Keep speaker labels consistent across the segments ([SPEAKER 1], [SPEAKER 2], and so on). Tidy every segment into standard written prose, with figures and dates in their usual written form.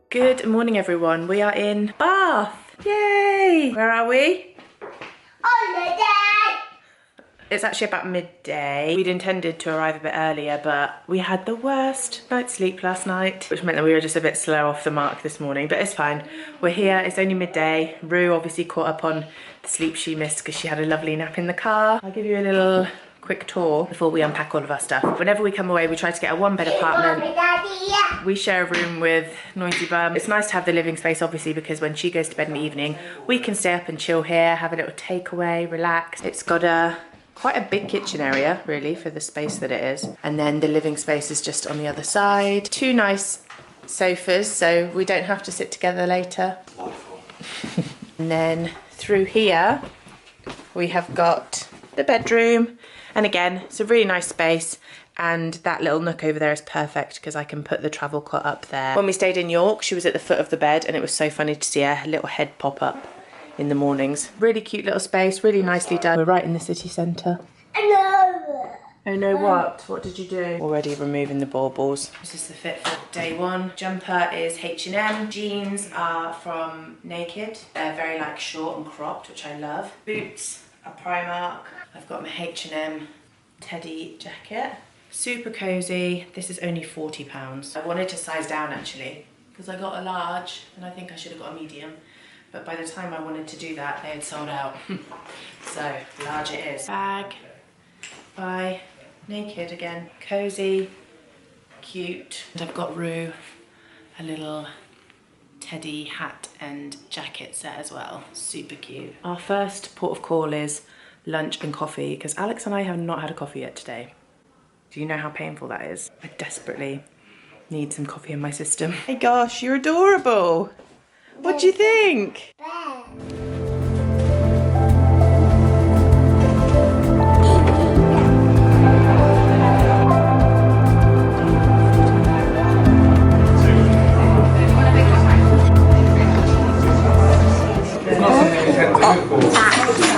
[SPEAKER 1] Good morning, everyone. We are in Bath. Yay! Where are we?
[SPEAKER 2] Holiday!
[SPEAKER 1] It's actually about midday. We'd intended to arrive a bit earlier, but we had the worst night's sleep last night, which meant that we were just a bit slow off the mark this morning, but it's fine. We're here, it's only midday. Rue obviously caught up on the sleep she missed because she had a lovely nap in the car. I'll give you a little quick tour before we unpack all of our stuff. Whenever we come away, we try to get a one-bed apartment. We share a room with Noisy Bum. It's nice to have the living space, obviously, because when she goes to bed in the evening, we can stay up and chill here, have a little takeaway, relax. It's got quite a big kitchen area, really, for the space that it is. And then the living space is just on the other side. Two nice sofas, so we don't have to sit together later. And then through here, we have got the bedroom. And again, it's a really nice space. And that little nook over there is perfect because I can put the travel cot up there. When we stayed in York, she was at the foot of the bed and it was so funny to see her little head pop up in the mornings. Really cute little space, really nicely done. We're right in the city centre.
[SPEAKER 2] No!
[SPEAKER 1] Oh no, what? What did you do? Already removing the baubles. This is the fit for day one. Jumper is H&M. Jeans are from Naked. They're very like short and cropped, which I love. Boots are Primark. I've got my H&M teddy jacket. Super cozy. This is only £40. I wanted to size down actually, because I got a large and I think I should have got a medium. But by the time I wanted to do that, they had sold out. So large it is. Bag by Naked again. Cozy, cute. And I've got Rue a little teddy hat and jacket set as well. Super cute. Our first port of call is lunch and coffee, because Alex and I have not had a coffee yet today. Do you know how painful that is? I desperately need some coffee in my system. Hey gosh, you're adorable. What do you think?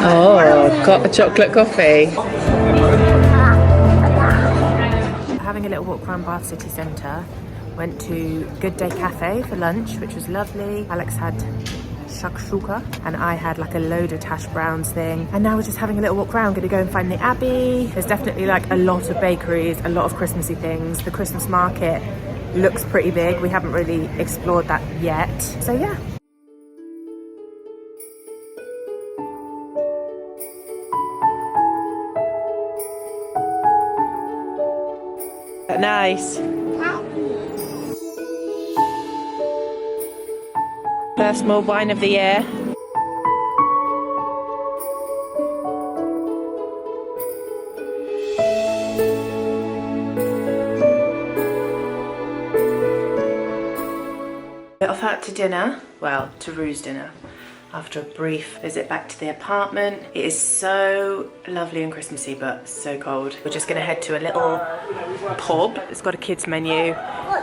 [SPEAKER 1] Oh, got a chocolate coffee. Having a little walk around Bath city centre. Went to Good Day Cafe for lunch, which was lovely. Alex had shakshuka and I had like a loaded hash browns thing. And now we're just having a little walk around. Gonna go and find the Abbey. There's definitely like a lot of bakeries, a lot of Christmassy things. The Christmas market looks pretty big. We haven't really explored that yet. So yeah. Nice. First mulled wine of the year. Off out to dinner, well, to Rue's dinner, after a brief visit back to the apartment. It is so lovely and Christmassy, but so cold. We're just gonna head to a little pub. It's got a kids menu.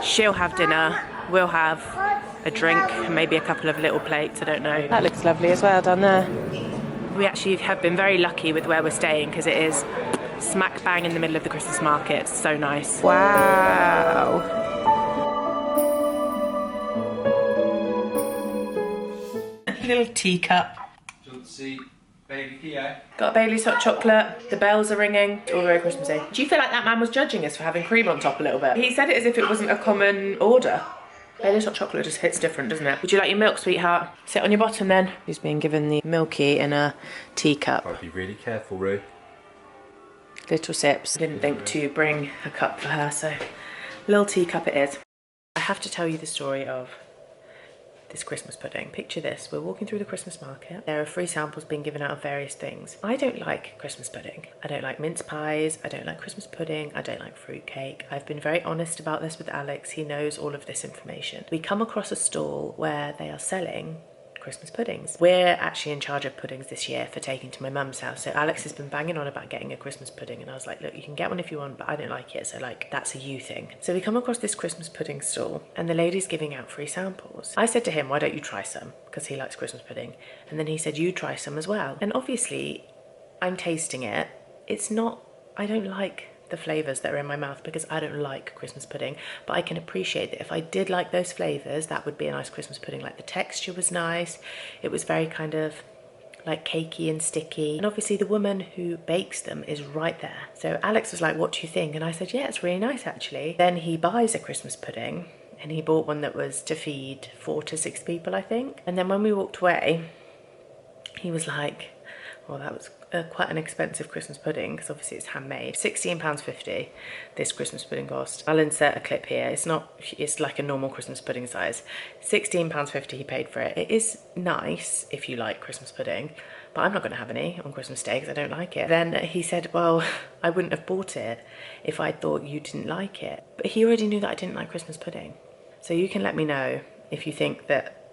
[SPEAKER 1] She'll have dinner, we'll have a drink, and maybe a couple of little plates, I don't know. That looks lovely as well down there. We actually have been very lucky with where we're staying because it is smack bang in the middle of the Christmas market. It's so nice. Wow. Little teacup.
[SPEAKER 3] Do you want to see Baby Kia?
[SPEAKER 1] Got a Bailey's hot chocolate. The bells are ringing. It's all very Christmassy. Do you feel like that man was judging us for having cream on top a little bit? He said it as if it wasn't a common order. Bailey's hot chocolate just hits different, doesn't it? Would you like your milk, sweetheart? Sit on your bottom then. He's being given the milky in a teacup.
[SPEAKER 3] I'd be really careful, Rue.
[SPEAKER 1] Little sips. Didn't think to bring a cup for her, so little teacup it is. I have to tell you the story of this Christmas pudding. Picture this, we're walking through the Christmas market. There are free samples being given out of various things. I don't like Christmas pudding. I don't like mince pies, I don't like Christmas pudding, I don't like fruit cake. I've been very honest about this with Alex, he knows all of this information. We come across a stall where they are selling Christmas puddings. We're actually in charge of puddings this year for taking to my mum's house. So Alex has been banging on about getting a Christmas pudding and I was like, look, you can get one if you want, but I don't like it. So like, that's a you thing. So we come across this Christmas pudding stall and the lady's giving out free samples. I said to him, why don't you try some? Because he likes Christmas pudding. And then he said, you try some as well. And obviously I'm tasting it. It's not, I don't like the flavours that are in my mouth because I don't like Christmas pudding, but I can appreciate that if I did like those flavours, that would be a nice Christmas pudding. Like the texture was nice, it was very kind of like cakey and sticky, and obviously the woman who bakes them is right there. So Alex was like, what do you think? And I said, yeah, it's really nice actually. Then he buys a Christmas pudding and he bought one that was to feed 4 to 6 people, I think. And then when we walked away, he was like, well, that was quite an expensive Christmas pudding because obviously it's handmade. £16.50 this Christmas pudding cost. I'll insert a clip here. It's like a normal Christmas pudding size. £16.50 he paid for it. It is nice if you like Christmas pudding, but I'm not going to have any on Christmas Day because I don't like it. Then he said, well, I wouldn't have bought it if I thought you didn't like it. But he already knew that I didn't like Christmas pudding. So you can let me know if you think that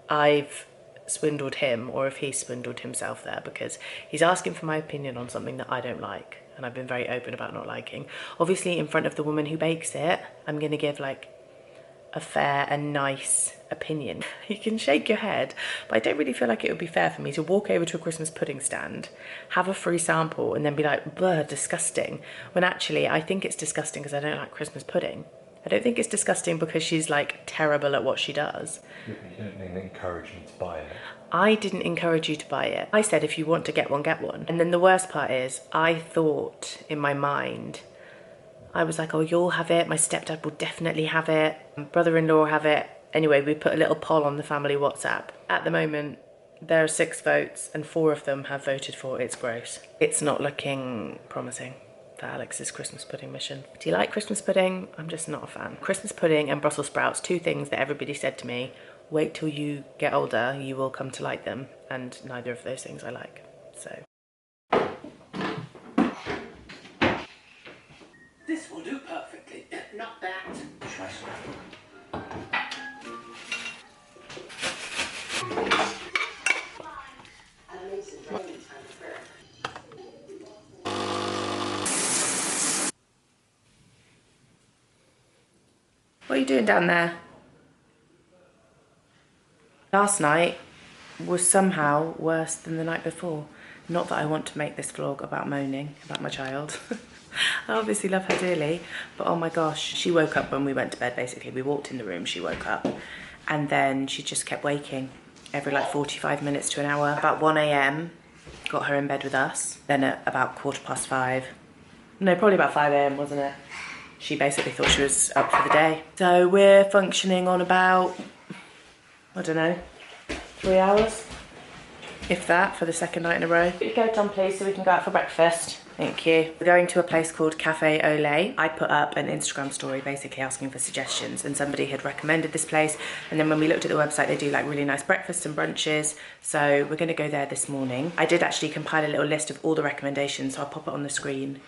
[SPEAKER 1] I've swindled him or if he swindled himself there, because he's asking for my opinion on something that I don't like and I've been very open about not liking. Obviously in front of the woman who bakes it, I'm going to give like a fair and nice opinion. You can shake your head, but I don't really feel like it would be fair for me to walk over to a Christmas pudding stand, have a free sample and then be like, bleh, disgusting, when actually I think it's disgusting because I don't like Christmas pudding. I don't think it's disgusting because she's like terrible at what she does.
[SPEAKER 3] You don't need to encourage me to buy it.
[SPEAKER 1] I didn't encourage you to buy it. I said if you want to get one, get one. And then the worst part is I thought in my mind, I was like, oh, you'll have it. My stepdad will definitely have it. My brother-in-law will have it. Anyway, we put a little poll on the family WhatsApp. At the moment, there are 6 votes and 4 of them have voted for it's gross. It's not looking promising for Alex's Christmas pudding mission. Do you like Christmas pudding? I'm just not a fan. Christmas pudding and Brussels sprouts, 2 things that everybody said to me, wait till you get older, you will come to like them, and neither of those things I like, so.
[SPEAKER 4] This will do perfectly. Not that.
[SPEAKER 1] What are you doing down there? Last night was somehow worse than the night before. Not that I want to make this vlog about moaning about my child. I obviously love her dearly, but oh my gosh, she woke up when we went to bed basically. We walked in the room, she woke up, and then she just kept waking every like 45 minutes to an hour. About 1 AM, got her in bed with us. Then at about 5:15, no, probably about 5 AM, wasn't it? She basically thought she was up for the day. So we're functioning on about, I don't know, 3 hours, if that, for the second night in a row. Could you go, Tom, please, so we can go out for breakfast? Thank you. We're going to a place called Cafe au Lait. I put up an Instagram story basically asking for suggestions, and somebody had recommended this place, and then when we looked at the website, they do like really nice breakfasts and brunches, so we're going to go there this morning. I did actually compile a little list of all the recommendations, so I'll pop it on the screen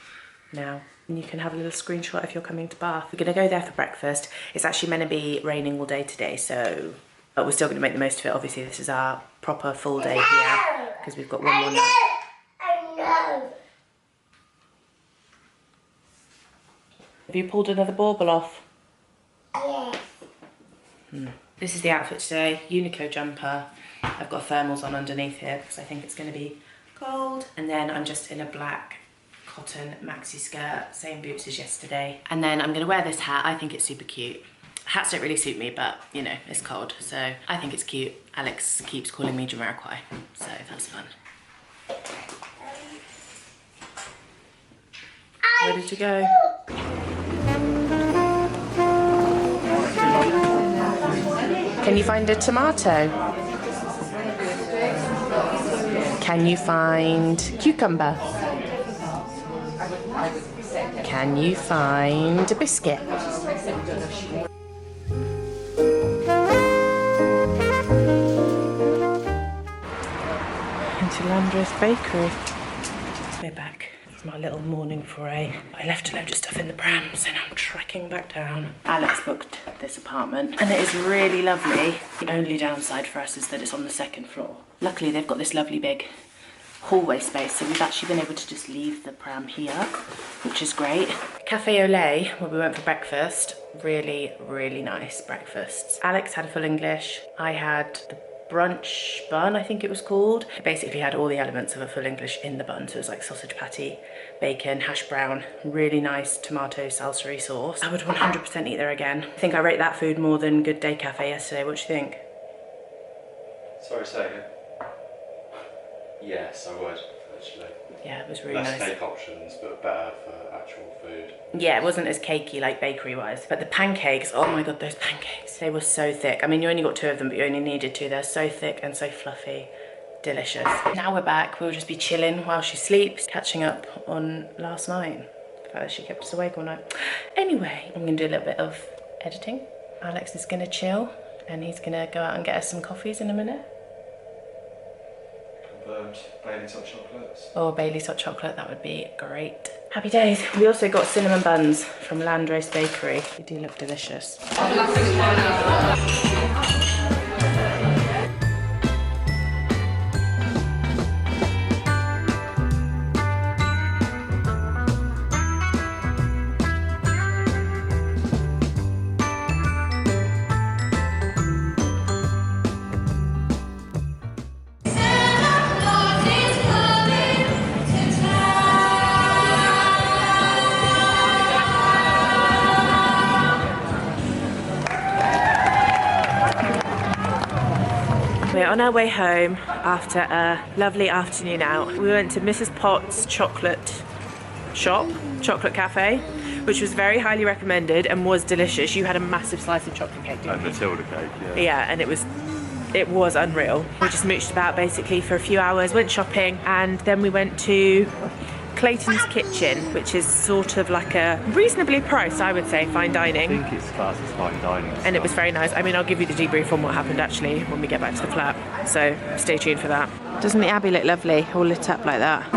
[SPEAKER 1] now, and you can have a little screenshot if you're coming to Bath. We're going to go there for breakfast. It's actually meant to be raining all day today, so but we're still going to make the most of it. Obviously this is our proper full day here because we've got one more night.
[SPEAKER 2] I know.
[SPEAKER 1] Have you pulled another bauble off?
[SPEAKER 2] Yes.
[SPEAKER 1] This is the outfit today. Uniqlo jumper. I've got thermals on underneath here because I think it's going to be cold. And then I'm just in a black cotton maxi skirt, same boots as yesterday. And then I'm going to wear this hat. I think it's super cute. Hats don't really suit me, but you know, it's cold, so I think it's cute. Alex keeps calling me Jamiroquai, so that's fun. Ready to go? Can you find a tomato? Can you find cucumber? Can you find a biscuit? Into Landra's Bakery. We're back. It's my little morning foray. I left a load of stuff in the pram, so now I'm trekking back down. Alex booked this apartment and it is really lovely. The only downside for us is that it's on the 2nd floor. Luckily they've got this lovely big hallway space, so we've actually been able to just leave the pram here, which is great. Cafe au Lait, where we went for breakfast, really, really nice breakfasts. Alex had a full English. I had the brunch bun, I think it was called. It basically had all the elements of a full English in the bun. So it was like sausage patty, bacon, hash brown, really nice tomato salsa sauce. I would 100% eat there again. I think I rate that food more than Good Day Cafe yesterday. What do you think?
[SPEAKER 3] Sorry, say again. Yes, I would, actually.
[SPEAKER 1] Yeah, it was really
[SPEAKER 3] Less
[SPEAKER 1] nice.
[SPEAKER 3] cake options, but better for actual food.
[SPEAKER 1] Yeah, it wasn't as cakey like bakery wise, but the pancakes, oh my god, those pancakes, they were so thick. I mean, you only got 2 of them, but you only needed 2. They're so thick and so fluffy. Delicious. Now we're back. We'll just be chilling while she sleeps, catching up on last night. The fact that she kept us awake all night. Anyway, I'm gonna do a little bit of editing. Alex is gonna chill and he's gonna go out and get us some coffees in a minute.
[SPEAKER 3] Confirmed. Bailey's hot chocolates.
[SPEAKER 1] Or Bailey's hot chocolate, that would be great. Happy days. We also got cinnamon buns from Landros Bakery. They do look delicious. We're on our way home after a lovely afternoon out. We went to Mrs. Potts chocolate cafe, which was very highly recommended and was delicious. You had a massive slice of chocolate cake, didn't you?
[SPEAKER 3] Matilda cake, yeah.
[SPEAKER 1] Yeah, and it was unreal. We just mooched about basically for a few hours, went shopping, and then we went to Clayton's Kitchen, which is sort of like a reasonably priced, I would say, fine dining.
[SPEAKER 3] I think it's classed as fine dining.
[SPEAKER 1] And it was very nice. I mean, I'll give you the debrief on what happened actually when we get back to the flat. So stay tuned for that. Doesn't the Abbey look lovely? All lit up like that.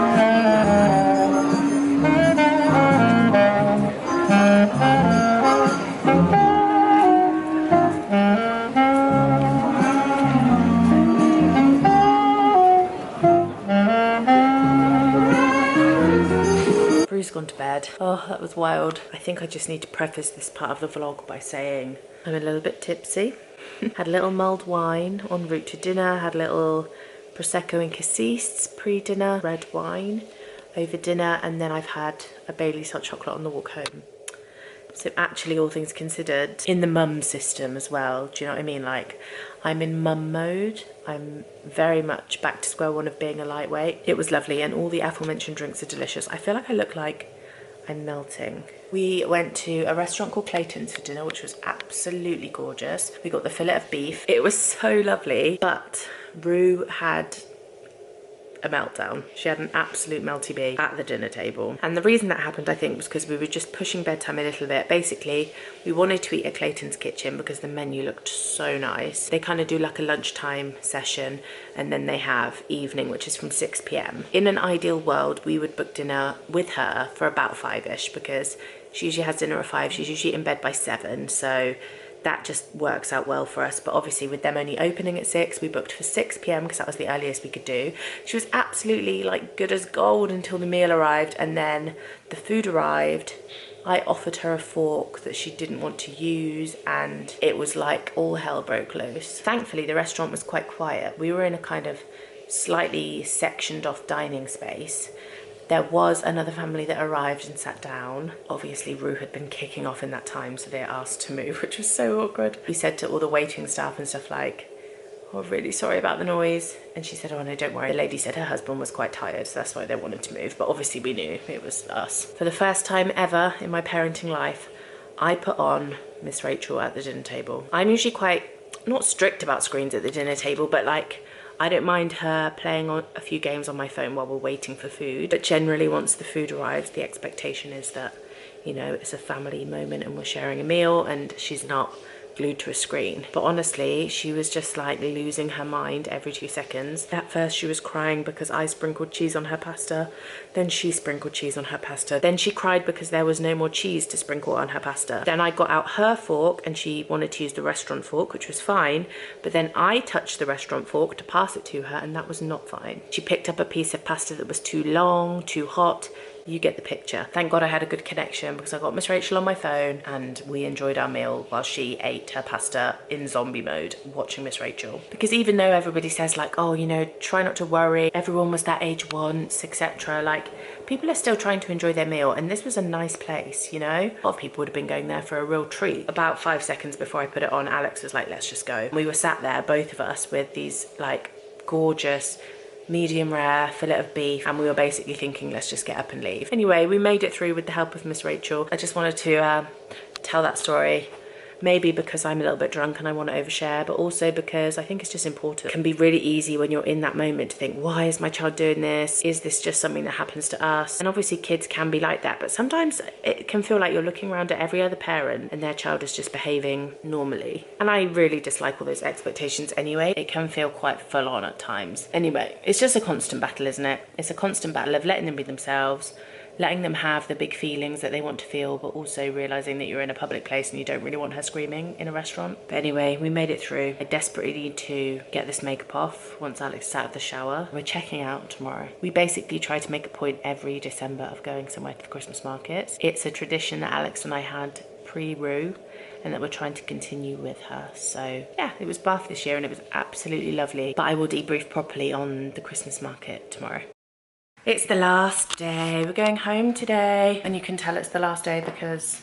[SPEAKER 1] Bru's gone to bed. Oh, that was wild. I think I just need to preface this part of the vlog by saying I'm a little bit tipsy. Had a little mulled wine en route to dinner, had a little Prosecco and Cassis pre-dinner, red wine over dinner, and then I've had a Bailey's hot chocolate on the walk home. So actually, all things considered, in the mum system as well, do you know what I mean? Like, I'm in mum mode. I'm very much back to square one of being a lightweight. It was lovely, and all the aforementioned drinks are delicious. I feel like I look like I'm melting. We went to a restaurant called Clayton's for dinner, which was absolutely gorgeous. We got the fillet of beef. It was so lovely, but Rue had a meltdown. She had an absolute melty bee at the dinner table. And the reason that happened, I think, was because we were just pushing bedtime a little bit. Basically, we wanted to eat at Clayton's Kitchen because the menu looked so nice. They kind of do like a lunchtime session, and then they have evening, which is from 6 p.m. In an ideal world, we would book dinner with her for about 5-ish because she usually has dinner at 5. She's usually in bed by 7, so that just works out well for us. But obviously with them only opening at 6, we booked for 6 p.m. because that was the earliest we could do. She was absolutely like good as gold until the meal arrived, and then the food arrived. I offered her a fork that she didn't want to use, and it was like all hell broke loose. Thankfully the restaurant was quite quiet. We were in a kind of slightly sectioned off dining space. There was another family that arrived and sat down. Obviously, Rue had been kicking off in that time, so they asked to move, which was so awkward. We said to all the waiting staff and stuff like, oh, really sorry about the noise. And she said, oh no, don't worry. The lady said her husband was quite tired, so that's why they wanted to move. But obviously we knew it was us. For the first time ever in my parenting life, I put on Miss Rachel at the dinner table. I'm usually quite, not strict about screens at the dinner table, but like, I don't mind her playing on a few games on my phone while we're waiting for food. But generally, once the food arrives, the expectation is that, you know, it's a family moment and we're sharing a meal and she's not glued to a screen. But honestly, she was just like losing her mind every 2 seconds. At first she was crying because I sprinkled cheese on her pasta, then she sprinkled cheese on her pasta, then she cried because there was no more cheese to sprinkle on her pasta. Then I got out her fork and she wanted to use the restaurant fork, which was fine, but then I touched the restaurant fork to pass it to her and that was not fine. She picked up a piece of pasta that was too long, too hot, You get the picture. Thank God I had a good connection because I got Miss Rachel on my phone and we enjoyed our meal while she ate her pasta in zombie mode watching Miss Rachel. Because even though everybody says like, oh, you know, try not to worry, everyone was that age once, etc. Like, people are still trying to enjoy their meal, and this was a nice place, you know? A lot of people would have been going there for a real treat. About 5 seconds before I put it on, Alex was like, let's just go. We were sat there, both of us, with these like gorgeous medium rare fillet of beef, and we were basically thinking, let's just get up and leave. Anyway, we made it through with the help of Miss Rachel. I just wanted to tell that story. Maybe because I'm a little bit drunk and I want to overshare, but also because I think it's just important. It can be really easy when you're in that moment to think, why is my child doing this? Is this just something that happens to us? And obviously kids can be like that, but sometimes it can feel like you're looking around at every other parent and their child is just behaving normally. And I really dislike all those expectations anyway. It can feel quite full on at times. Anyway, it's just a constant battle, isn't it? It's a constant battle of letting them be themselves, letting them have the big feelings that they want to feel, but also realising that you're in a public place and you don't really want her screaming in a restaurant. But anyway, we made it through. I desperately need to get this makeup off once Alex is out of the shower. We're checking out tomorrow. We basically try to make a point every December of going somewhere to the Christmas markets. It's a tradition that Alex and I had pre-Roo, and that we're trying to continue with her. So yeah, it was Bath this year and it was absolutely lovely. But I will debrief properly on the Christmas market tomorrow. It's the last day. We're going home today, and you can tell it's the last day because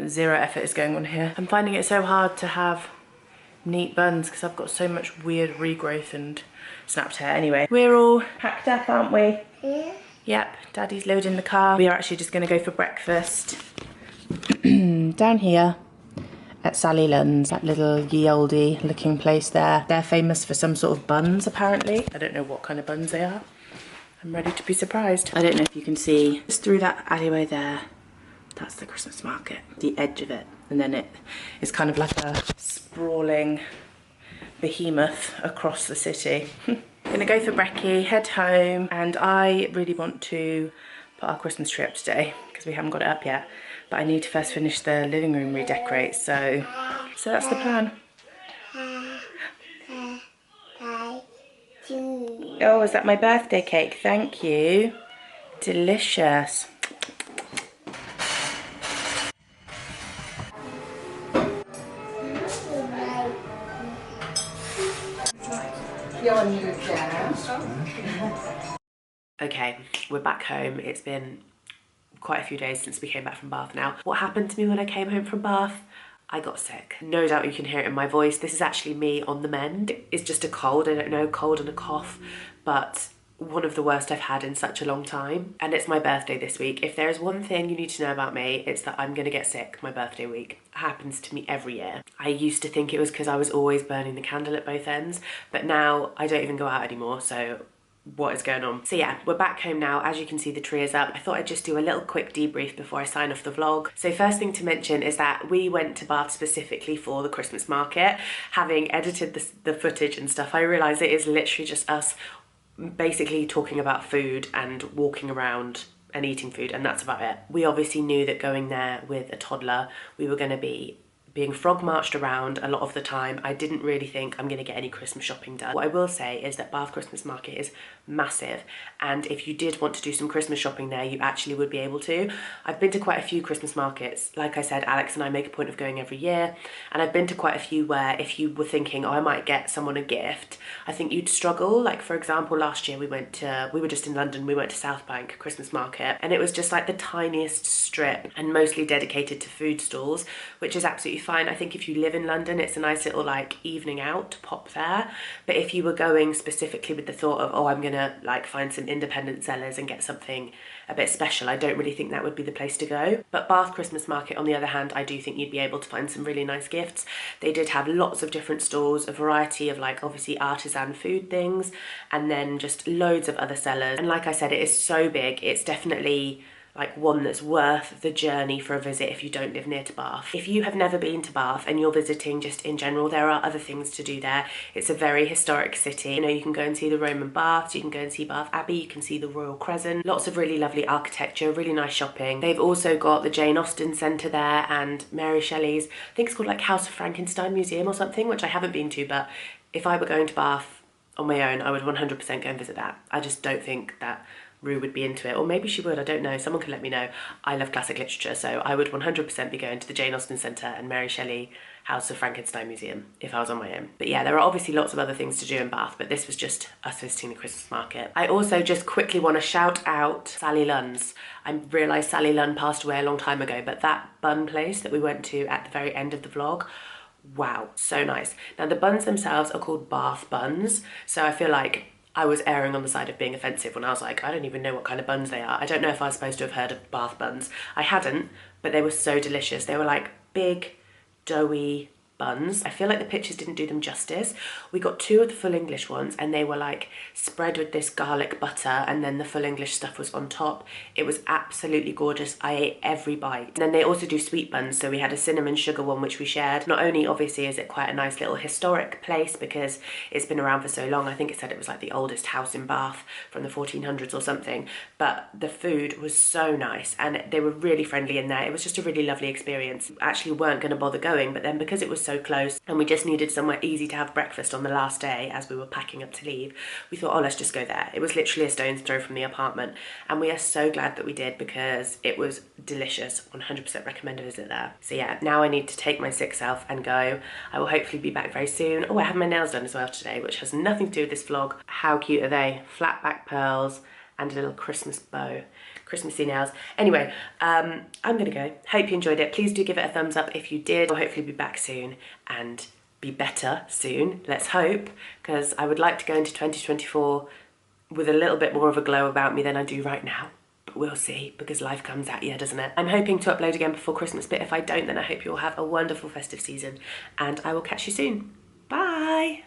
[SPEAKER 1] zero effort is going on here. I'm finding it so hard to have neat buns because I've got so much weird regrowth and snapped hair. Anyway, we're all packed up, aren't we?
[SPEAKER 2] Yeah.
[SPEAKER 1] Yep, Daddy's loading the car. We are actually just gonna go for breakfast down here at Sally Lunn's, that little ye olde looking place there. They're famous for some sort of buns, apparently. I don't know what kind of buns they are. I'm ready to be surprised. I don't know if you can see, just through that alleyway there, that's the Christmas market, the edge of it. And then it is kind of like a sprawling behemoth across the city. Gonna go for brekkie, head home, and I really want to put our Christmas tree up today because we haven't got it up yet. But I need to first finish the living room redecorate, so that's the plan. Oh, is that my birthday cake? Thank you. Delicious. Okay, we're back home. It's been quite a few days since we came back from Bath now. What happened to me when I came home from Bath? I got sick. No doubt you can hear it in my voice. This is actually me on the mend. It's just a cold, I don't know, cold and a cough, but one of the worst I've had in such a long time. And it's my birthday this week. If there is one thing you need to know about me, it's that I'm gonna get sick my birthday week. It happens to me every year. I used to think it was because I was always burning the candle at both ends, but now I don't even go out anymore, so what is going on? So yeah, we're back home now. As you can see, the tree is up. I thought I'd just do a little quick debrief before I sign off the vlog. So first thing to mention is that we went to Bath specifically for the Christmas market. Having edited the footage and stuff, I realised it is literally just us basically talking about food and walking around and eating food, and that's about it. We obviously knew that going there with a toddler, we were going to be being frog marched around a lot of the time. I didn't really think I'm gonna get any Christmas shopping done. What I will say is that Bath Christmas Market is massive, and if you did want to do some Christmas shopping there, you actually would be able to. I've been to quite a few Christmas markets. Like I said, Alex and I make a point of going every year, and I've been to quite a few where if you were thinking, oh, I might get someone a gift, I think you'd struggle. Like for example, last year we were just in London, we went to South Bank Christmas Market, and it was just like the tiniest strip and mostly dedicated to food stalls, which is absolutely fine. I think if you live in London, it's a nice little like evening out to pop there. But if you were going specifically with the thought of, oh, I'm gonna like find some independent sellers and get something a bit special, I don't really think that would be the place to go. But Bath Christmas Market, on the other hand, I do think you'd be able to find some really nice gifts. They did have lots of different stalls, a variety of like obviously artisan food things, and then just loads of other sellers. And like I said, it is so big, it's definitely like one that's worth the journey for a visit if you don't live near to Bath. If you have never been to Bath and you're visiting just in general, there are other things to do there. It's a very historic city. You know, you can go and see the Roman baths, you can go and see Bath Abbey, you can see the Royal Crescent. Lots of really lovely architecture, really nice shopping. They've also got the Jane Austen Centre there and Mary Shelley's, I think it's called like House of Frankenstein Museum or something, which I haven't been to, but if I were going to Bath on my own, I would 100% go and visit that. I just don't think that Rue would be into it, or maybe she would, I don't know, someone can let me know. I love classic literature, so I would 100% be going to the Jane Austen Centre and Mary Shelley House of Frankenstein Museum if I was on my own. But yeah, there are obviously lots of other things to do in Bath, but this was just us visiting the Christmas market. I also just quickly want to shout out Sally Lunn's. I realised Sally Lunn passed away a long time ago, but that bun place that we went to at the very end of the vlog, wow, so nice. Now the buns themselves are called Bath buns, so I feel like I was erring on the side of being offensive when I was like, I don't even know what kind of buns they are. I don't know if I was supposed to have heard of Bath buns. I hadn't, but they were so delicious. They were like big, doughy buns. I feel like the pictures didn't do them justice. We got 2 of the full English ones and they were like spread with this garlic butter, and then the full English stuff was on top. It was absolutely gorgeous. I ate every bite. And then they also do sweet buns, so we had a cinnamon sugar one which we shared. Not only obviously is it quite a nice little historic place because it's been around for so long, I think it said it was like the oldest house in Bath from the 1400s or something, but the food was so nice and they were really friendly in there. It was just a really lovely experience. Actually weren't going to bother going, but then because it was so close and we just needed somewhere easy to have breakfast on the last day as we were packing up to leave, we thought, oh, let's just go there. It was literally a stone's throw from the apartment, and we are so glad that we did because it was delicious. 100% recommend a visit there. So yeah, now I need to take my sick self and go. I will hopefully be back very soon. Oh, I have my nails done as well today, which has nothing to do with this vlog. How cute are they? Flat back pearls and a little Christmas bow. Christmassy nails. Anyway, I'm gonna go. Hope you enjoyed it. Please do give it a thumbs up if you did. I'll hopefully be back soon and be better soon, let's hope, because I would like to go into 2024 with a little bit more of a glow about me than I do right now. But we'll see, because life comes at you, doesn't it? I'm hoping to upload again before Christmas, but if I don't, then I hope you all have a wonderful festive season, and I will catch you soon. Bye!